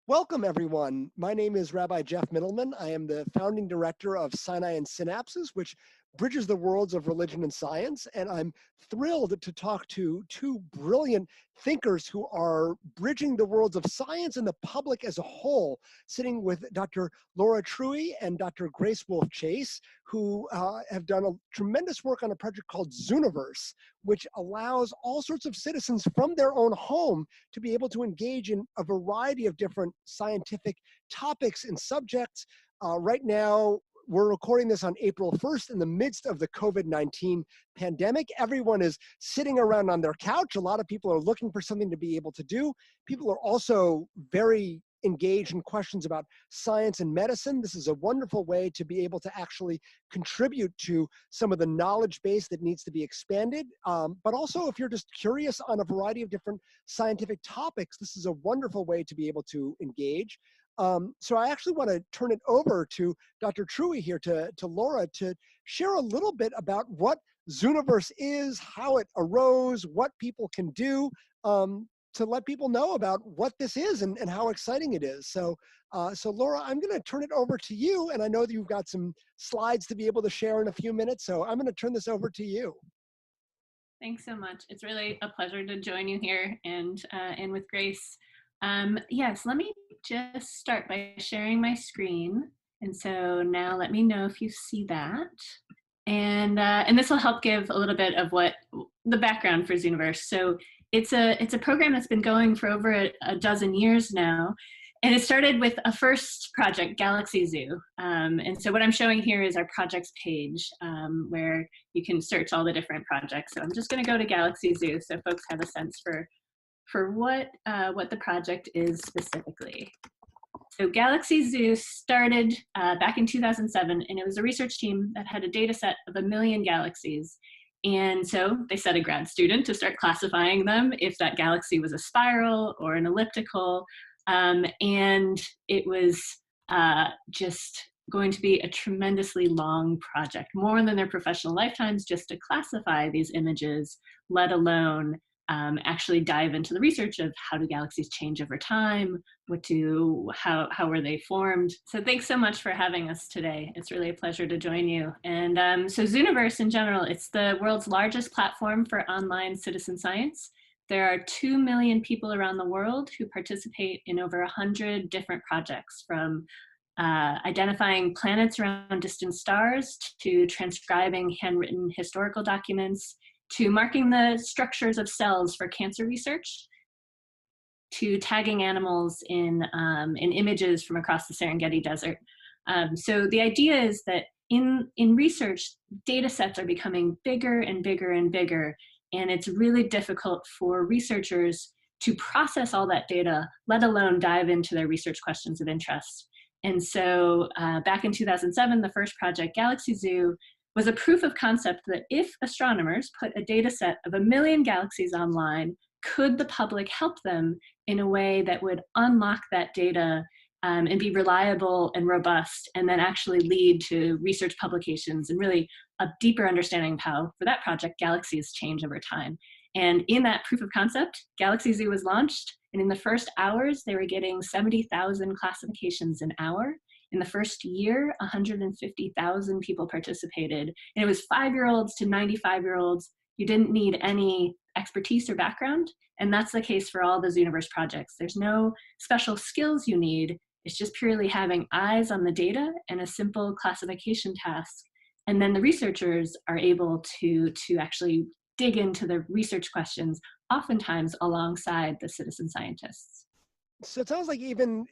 Welcome, everyone. My name is Rabbi Jeff Middleman. I am the founding director of Sinai and Synapses, which bridges the worlds of religion and science. And I'm thrilled to talk to two brilliant thinkers who are bridging the worlds of science and the public as a whole, sitting with Dr. Laura Trouille and Dr. Grace Wolf Chase, who have done a tremendous work on a project called Zooniverse, which allows all sorts of citizens from their own home to be able to engage in a variety of different scientific topics and subjects. Right now, we're recording this on April 1st in the midst of the COVID-19 pandemic. Everyone is sitting around on their couch. A lot of people are looking for something to be able to do. People are also very engaged in questions about science and medicine. This is a wonderful way to be able to actually contribute to some of the knowledge base that needs to be expanded. But also, if you're just curious on a variety of different scientific topics, this is a wonderful way to be able to engage. So I actually want to turn it over to Dr. Trouille here, to Laura, to share a little bit about what Zooniverse is, how it arose, what people can do, to let people know about what this is and how exciting it is. So Laura, I'm going to turn it over to you, and I know that you've got some slides to be able to share in a few minutes, so I'm going to turn this over to you. Thanks so much. It's really a pleasure to join you here and with Grace. Yes, let me just start by sharing my screen. And so now let me know if you see that. And this will help give a little bit of what the background for Zooniverse. So it's a program that's been going for over a dozen years now. And it started with a first project, Galaxy Zoo. And so what I'm showing here is our projects page, where you can search all the different projects. So I'm just going to go to Galaxy Zoo so folks have a sense for what the project is specifically. So Galaxy Zoo started back in 2007, and it was a research team that had a data set of 1 million galaxies. And so they set a grad student to start classifying them, if that galaxy was a spiral or an elliptical. And it was just going to be a tremendously long project, more than their professional lifetimes, just to classify these images, let alone actually dive into the research of how do galaxies change over time, how were they formed. So thanks so much for having us today. It's really a pleasure to join you. And so Zooniverse in general, it's the world's largest platform for online citizen science. There are 2 million people around the world who participate in over 100 different projects, from identifying planets around distant stars, to transcribing handwritten historical documents, to marking the structures of cells for cancer research, to tagging animals in images from across the Serengeti Desert. So the idea is that in research, data sets are becoming bigger and bigger and bigger, and it's really difficult for researchers to process all that data, let alone dive into their research questions of interest. And so back in 2007, the first project, Galaxy Zoo, was a proof of concept that if astronomers put a data set of 1 million galaxies online, could the public help them in a way that would unlock that data and be reliable and robust, and then actually lead to research publications and really a deeper understanding of how, for that project, galaxies change over time. And in that proof of concept, Galaxy Zoo was launched, and in the first hours, they were getting 70,000 classifications an hour. In the first year, 150,000 people participated, and it was 5-year-olds to 95-year-olds. You didn't need any expertise or background, and that's the case for all the Zooniverse projects. There's no special skills you need. It's just purely having eyes on the data and a simple classification task. And then the researchers are able to actually dig into the research questions, oftentimes alongside the citizen scientists. So it sounds like even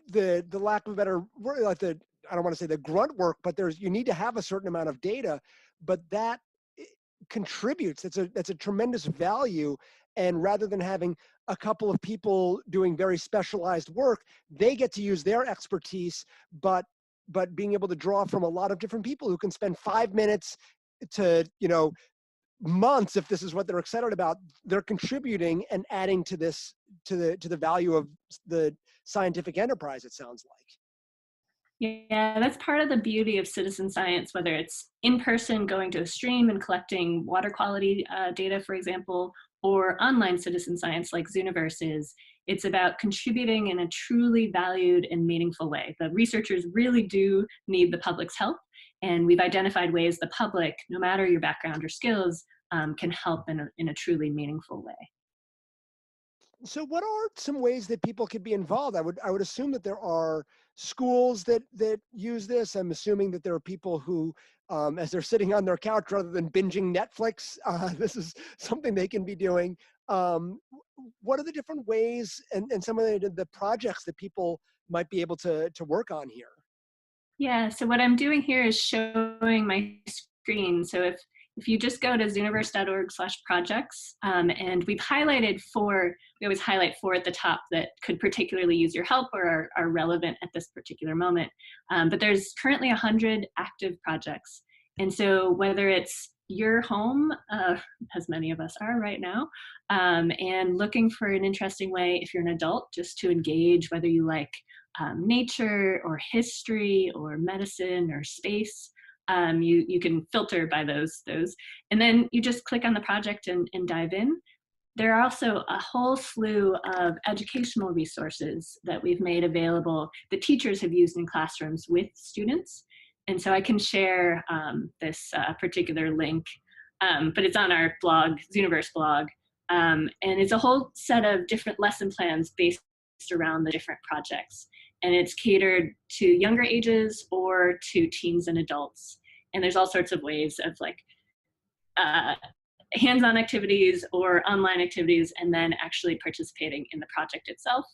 the lack of a better word, like I don't want to say the grunt work, but you need to have a certain amount of data, but that contributes. That's a tremendous value. And rather than having a couple of people doing very specialized work, they get to use their expertise, but being able to draw from a lot of different people who can spend 5 minutes to, months, if this is what they're excited about. They're contributing and adding to this, to the value of the scientific enterprise, it sounds like. Yeah, that's part of the beauty of citizen science, whether it's in person, going to a stream and collecting water quality data, for example, or online citizen science like Zooniverse is, it's about contributing in a truly valued and meaningful way. The researchers really do need the public's help, and we've identified ways the public, no matter your background or skills, can help in a truly meaningful way. So what are some ways that people could be involved? I would assume that there are schools that use this. I'm assuming that there are people who, as they're sitting on their couch rather than binging Netflix, this is something they can be doing. What are the different ways and some of the projects that people might be able to work on here? Yeah, so what I'm doing here is showing my screen. So if you just go to zooniverse.org/projects, and we've highlighted four, we always highlight four at the top that could particularly use your help or are relevant at this particular moment. But there's currently 100 active projects. And so whether it's your home, as many of us are right now, and looking for an interesting way, if you're an adult, just to engage, whether you like nature or history or medicine or space, you can filter by those. And then you just click on the project and dive in. There are also a whole slew of educational resources that we've made available that teachers have used in classrooms with students. And so I can share this particular link, but it's on our blog, Zooniverse blog. And it's a whole set of different lesson plans based around the different projects. And it's catered to younger ages or to teens and adults. And there's all sorts of ways of like hands-on activities or online activities, and then actually participating in the project itself.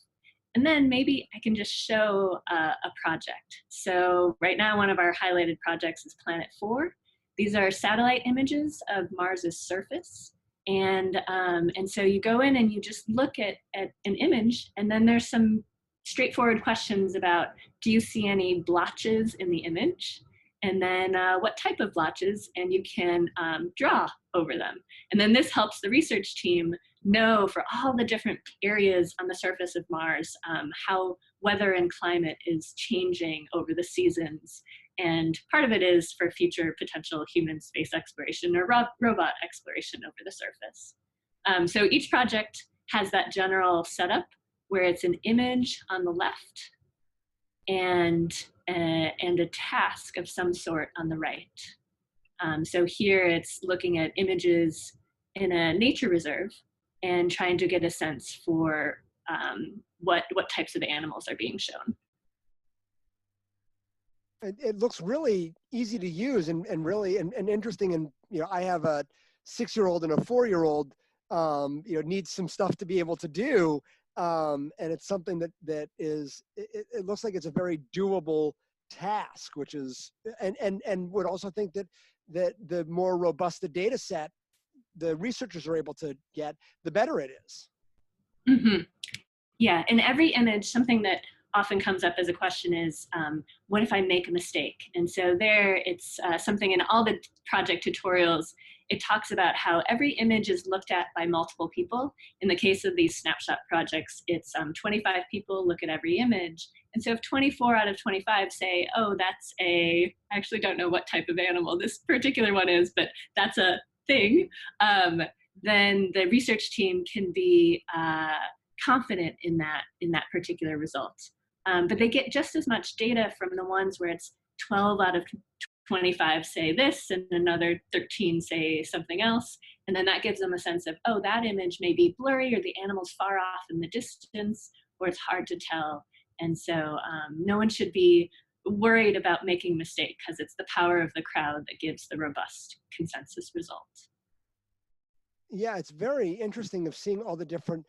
And then maybe I can just show a project. So right now, one of our highlighted projects is Planet 4. These are satellite images of Mars's surface. And so you go in and you just look at an image, and then there's some straightforward questions about, do you see any blotches in the image? And then what type of blotches? And you can draw over them. And then this helps the research team know for all the different areas on the surface of Mars, how weather and climate is changing over the seasons. And part of it is for future potential human space exploration or robot exploration over the surface. So each project has that general setup where it's an image on the left and a task of some sort on the right. So here it's looking at images in a nature reserve and trying to get a sense for what types of animals are being shown. It looks really easy to use and really and interesting. And I have a 6-year-old and a 4-year-old. Needs some stuff to be able to do. And it's something that is, it looks like it's a very doable task, which is, and would also think that the more robust the data set the researchers are able to get, the better it is. Mm-hmm. Yeah, in every image, something that often comes up as a question is, what if I make a mistake? And so there, it's something in all the project tutorials, it talks about how every image is looked at by multiple people. In the case of these snapshot projects, it's 25 people look at every image. And so if 24 out of 25 say, oh, that's I actually don't know what type of animal this particular one is, but that's a thing, then the research team can be confident in that particular result. But they get just as much data from the ones where it's 12 out of 25 say this and another 13 say something else. And then that gives them a sense of, oh, that image may be blurry or the animal's far off in the distance or it's hard to tell. And so no one should be worried about making a mistake because it's the power of the crowd that gives the robust consensus result. Yeah, it's very interesting of seeing all the different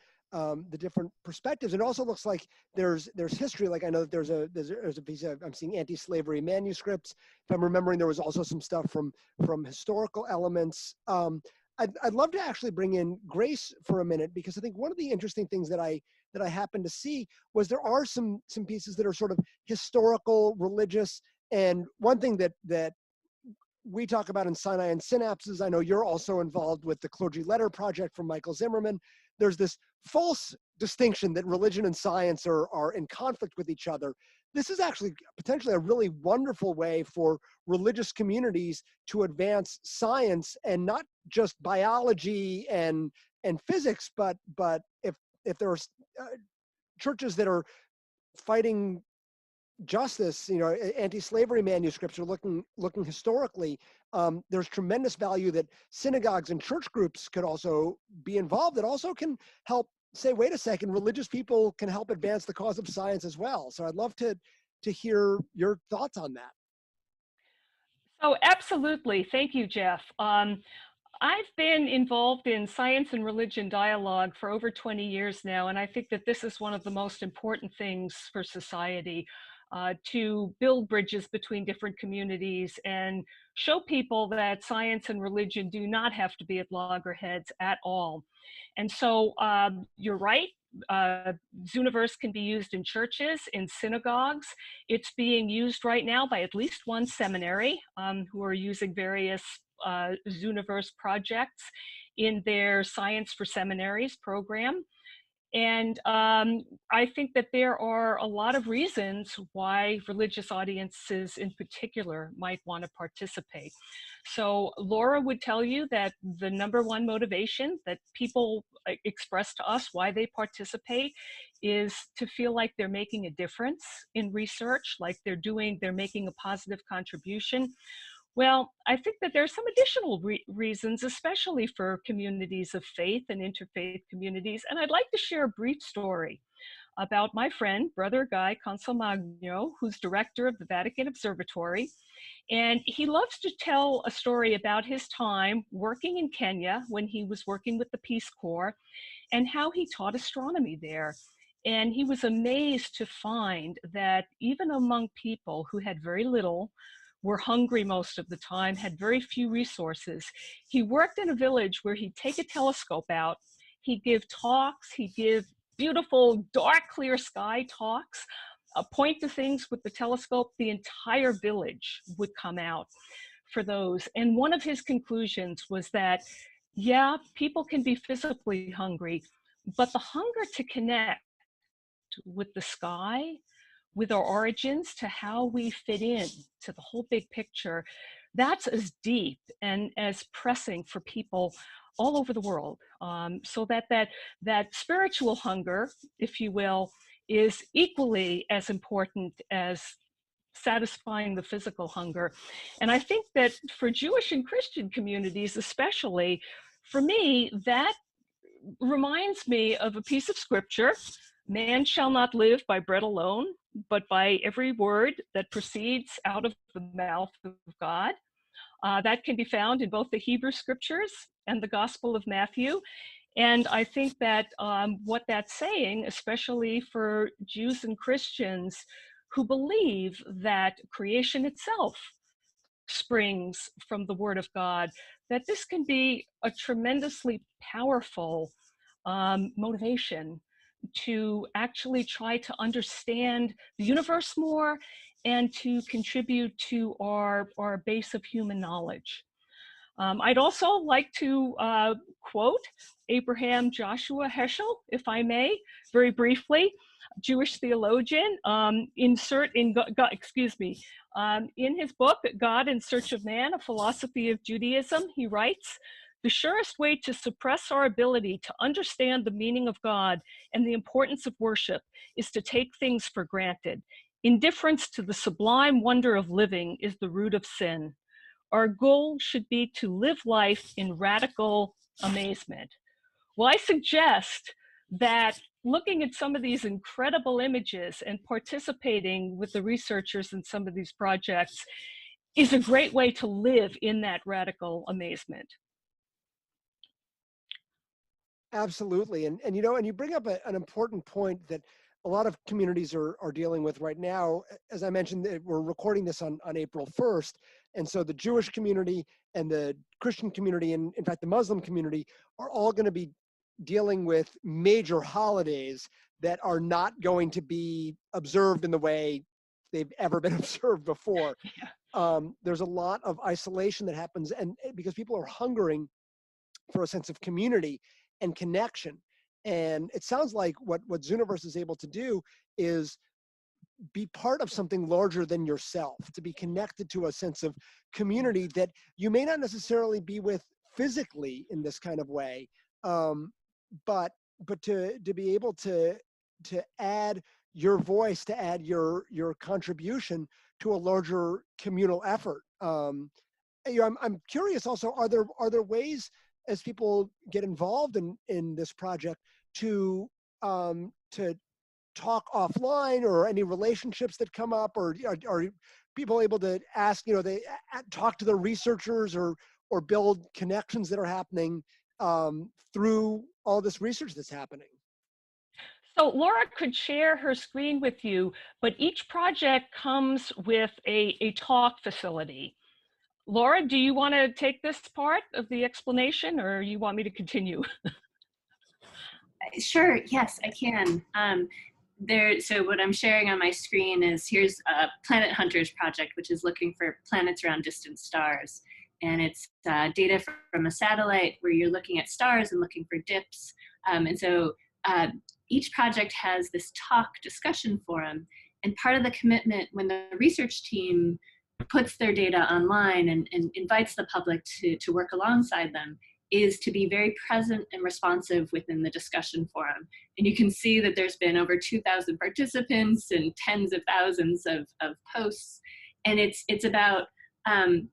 perspectives. It also looks like there's history. Like I know that there's a piece of, I'm seeing anti-slavery manuscripts. If I'm remembering, there was also some stuff from historical elements. I'd love to actually bring in Grace for a minute, because I think one of the interesting things that I happened to see was there are some pieces that are sort of historical, religious, and one thing that we talk about in Sinai and Synapses, I know you're also involved with the Clergy Letter Project from Michael Zimmerman. There's this false distinction that religion and science are in conflict with each other. This is actually potentially a really wonderful way for religious communities to advance science, and not just biology and and physics, but if there are churches that are fighting justice, anti-slavery manuscripts are looking historically. There's tremendous value that synagogues and church groups could also be involved. That also can help say, wait a second, religious people can help advance the cause of science as well. So I'd love to hear your thoughts on that. Oh, absolutely. Thank you, Jeff. I've been involved in science and religion dialogue for over 20 years now, and I think that this is one of the most important things for society, to build bridges between different communities and show people that science and religion do not have to be at loggerheads at all. And so you're right. Zooniverse can be used in churches, in synagogues. It's being used right now by at least one seminary who are using various Zooniverse projects in their Science for Seminaries program. And I think that there are a lot of reasons why religious audiences in particular might want to participate. So Laura would tell you that the number one motivation that people express to us why they participate is to feel like they're making a difference in research, like they're making a positive contribution. Well, I think that there are some additional reasons, especially for communities of faith and interfaith communities. And I'd like to share a brief story about my friend, Brother Guy Consolmagno, who's director of the Vatican Observatory. And he loves to tell a story about his time working in Kenya when he was working with the Peace Corps and how he taught astronomy there. And he was amazed to find that even among people who had very little, were hungry most of the time, had very few resources, he worked in a village where he'd take a telescope out, he'd give talks, he'd give beautiful, dark, clear sky talks, point to things with the telescope. The entire village would come out for those. And one of his conclusions was that, yeah, people can be physically hungry, but the hunger to connect with the sky, with our origins, to how we fit in to the whole big picture, that's as deep and as pressing for people all over the world. So that spiritual hunger, if you will, is equally as important as satisfying the physical hunger. And I think that for Jewish and Christian communities, especially, for me, that reminds me of a piece of scripture: man shall not live by bread alone, but by every word that proceeds out of the mouth of God. That can be found in both the Hebrew scriptures and the Gospel of Matthew. And I think that what that's saying, especially for Jews and Christians who believe that creation itself springs from the Word of God, that this can be a tremendously powerful motivation to actually try to understand the universe more and to contribute to our base of human knowledge. I'd also like to quote Abraham Joshua Heschel, if I may, very briefly, Jewish theologian. In his book, God in Search of Man, A Philosophy of Judaism, he writes, "The surest way to suppress our ability to understand the meaning of God and the importance of worship is to take things for granted. Indifference to the sublime wonder of living is the root of sin. Our goal should be to live life in radical amazement." Well, I suggest that looking at some of these incredible images and participating with the researchers in some of these projects is a great way to live in that radical amazement. Absolutely. And you bring up an important point that a lot of communities are dealing with right now. As I mentioned, we're recording this on April 1st. And so the Jewish community and the Christian community, and in fact, the Muslim community, are all going to be dealing with major holidays that are not going to be observed in the way they've ever been observed before. Yeah. There's a lot of isolation that happens, and because people are hungering for a sense of community and connection. And it sounds like what Zooniverse is able to do is be part of something larger than yourself, to be connected to a sense of community that you may not necessarily be with physically in this kind of way, But to be able to add your voice, to add your contribution to a larger communal effort. I'm curious also, are there ways as people get involved in this project to talk offline, or any relationships that come up, or are people able to ask, they talk to the researchers, or build connections that are happening through all this research that's happening? So Laura could share her screen with you, but each project comes with a talk facility. Laura, do you want to take this part of the explanation, or you want me to continue? Sure, yes, I can. So what I'm sharing on my screen is, here's a Planet Hunters project, which is looking for planets around distant stars. And it's data from a satellite where you're looking at stars and looking for dips. And so each project has this talk discussion forum. And part of the commitment when the research team puts their data online and invites the public to work alongside them is to be very present and responsive within the discussion forum. And you can see that there's been over 2,000 participants and tens of thousands of posts. And it's about,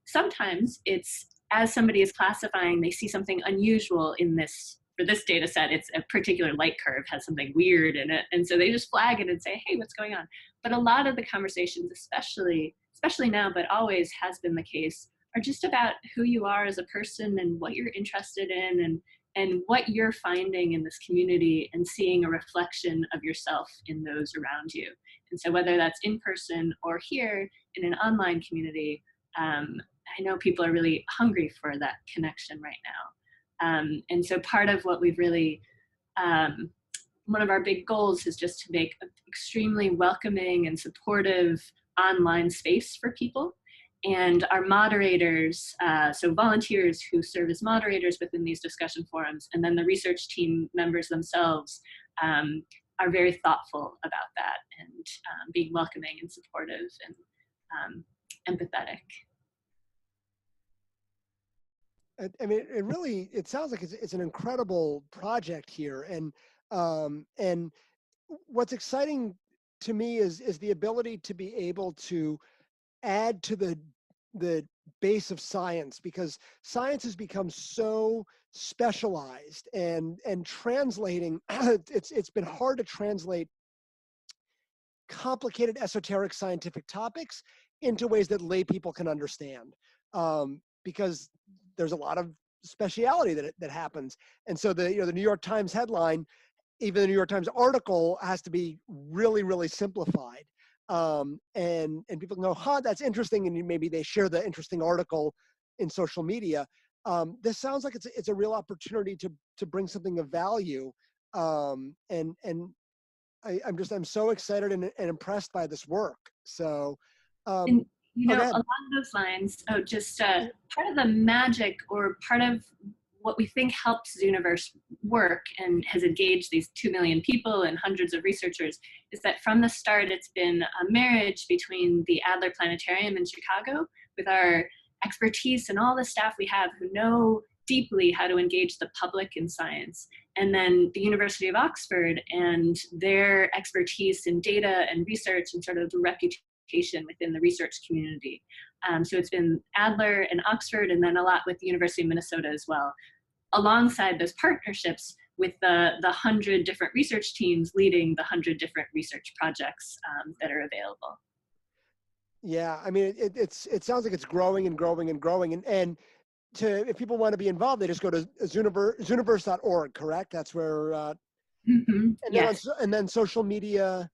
sometimes it's, as somebody is classifying, they see something unusual in this, for this data set, it's a particular light curve has something weird in it. And so they just flag it and say, hey, what's going on? But a lot of the conversations, especially now, but always has been the case, are just about who you are as a person and what you're interested in, and what you're finding in this community, and seeing a reflection of yourself in those around you. And so whether that's in person or here in an online community, I know people are really hungry for that connection right now. And so part of what we've really, one of our big goals is just to make an extremely welcoming and supportive online space for people. And our moderators, so volunteers who serve as moderators within these discussion forums, and then the research team members themselves, are very thoughtful about that, and being welcoming and supportive and empathetic. I mean, it sounds like it's an incredible project here, and what's exciting to me is the ability to be able to add to the base of science, because science has become so specialized, and translating it's been hard to translate complicated esoteric scientific topics into ways that lay people can understand, because there's a lot of speciality that happens. And so the New York Times headline, even the New York Times article, has to be really, really simplified. And people go, that's interesting, and maybe they share the interesting article in social media. This sounds like it's a real opportunity to bring something of value, and I'm so excited and impressed by this work. So, And okay. along those lines, part of the magic, or part of what we think helps Zooniverse work and has engaged these 2 million people and hundreds of researchers, is that from the start it's been a marriage between the Adler Planetarium in Chicago, with our expertise and all the staff we have who know deeply how to engage the public in science, and then the University of Oxford and their expertise in data and research, and sort of the reputation within the research community. So it's been Adler and Oxford, and then a lot with the University of Minnesota as well, alongside those partnerships with the 100 different research teams leading the 100 different research projects that are available. Yeah, I mean, it sounds like it's growing and growing and growing, and if people want to be involved, they just go to zooniverse.org, correct? That's where. And yes. And then social media.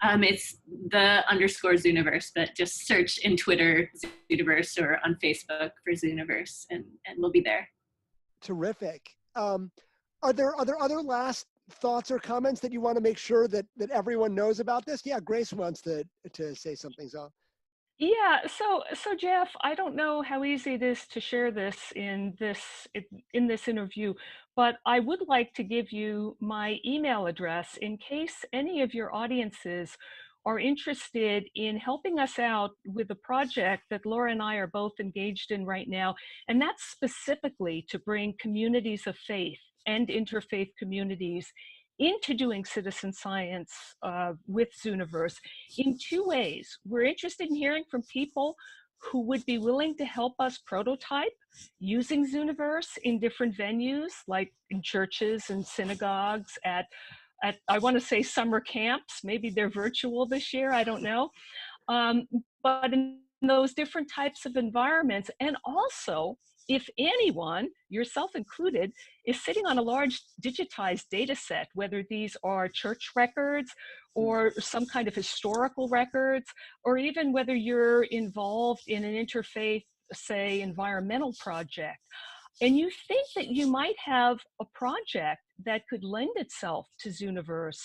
It's the _Zooniverse, but just search in Twitter Zooniverse, or on Facebook for Zooniverse, and we'll be there. Terrific. Are there other last thoughts or comments that you want to make sure that everyone knows about this? Yeah, Grace wants to say something. So. Yeah, so Jeff, I don't know how easy it is to share this in this interview, but I would like to give you my email address in case any of your audiences are interested in helping us out with a project that Laura and I are both engaged in right now, and that's specifically to bring communities of faith and interfaith communities into doing citizen science with Zooniverse in two ways. We're interested in hearing from people who would be willing to help us prototype using Zooniverse in different venues, like in churches and synagogues, at I want to say summer camps. Maybe they're virtual this year, I don't know. But in those different types of environments, and also if anyone, yourself included, is sitting on a large digitized data set, whether these are church records or some kind of historical records, or even whether you're involved in an interfaith, say, environmental project, and you think that you might have a project that could lend itself to Zooniverse,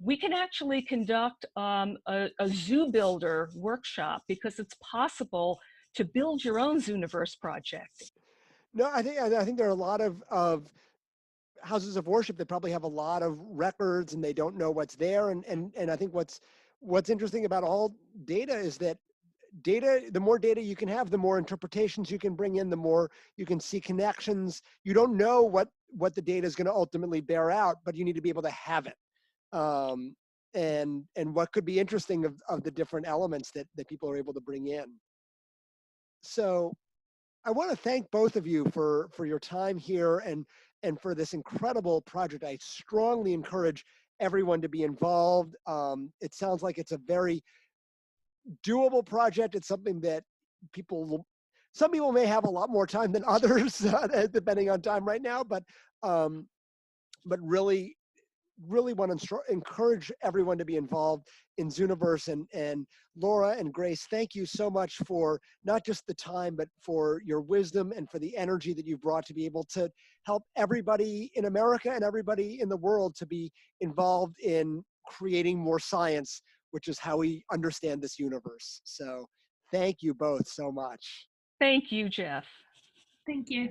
we can actually conduct a zoo builder workshop, because it's possible to build your own Zooniverse project. No, I think there are a lot of houses of worship that probably have a lot of records and they don't know what's there. And I think what's interesting about all data is that the more data you can have, the more interpretations you can bring in, the more you can see connections. You don't know what the data is going to ultimately bear out, but you need to be able to have it. And what could be interesting of the different elements that people are able to bring in. So I want to thank both of you for your time here and for this incredible project. I strongly encourage everyone to be involved. It sounds like it's a very doable project. It's something that some people may have a lot more time than others, depending on time right now, but really want to encourage everyone to be involved in Zooniverse. And Laura and Grace, thank you so much for not just the time, but for your wisdom and for the energy that you've brought to be able to help everybody in America and everybody in the world to be involved in creating more science, which is how we understand this universe. So thank you both so much. Thank you, Jeff. Thank you.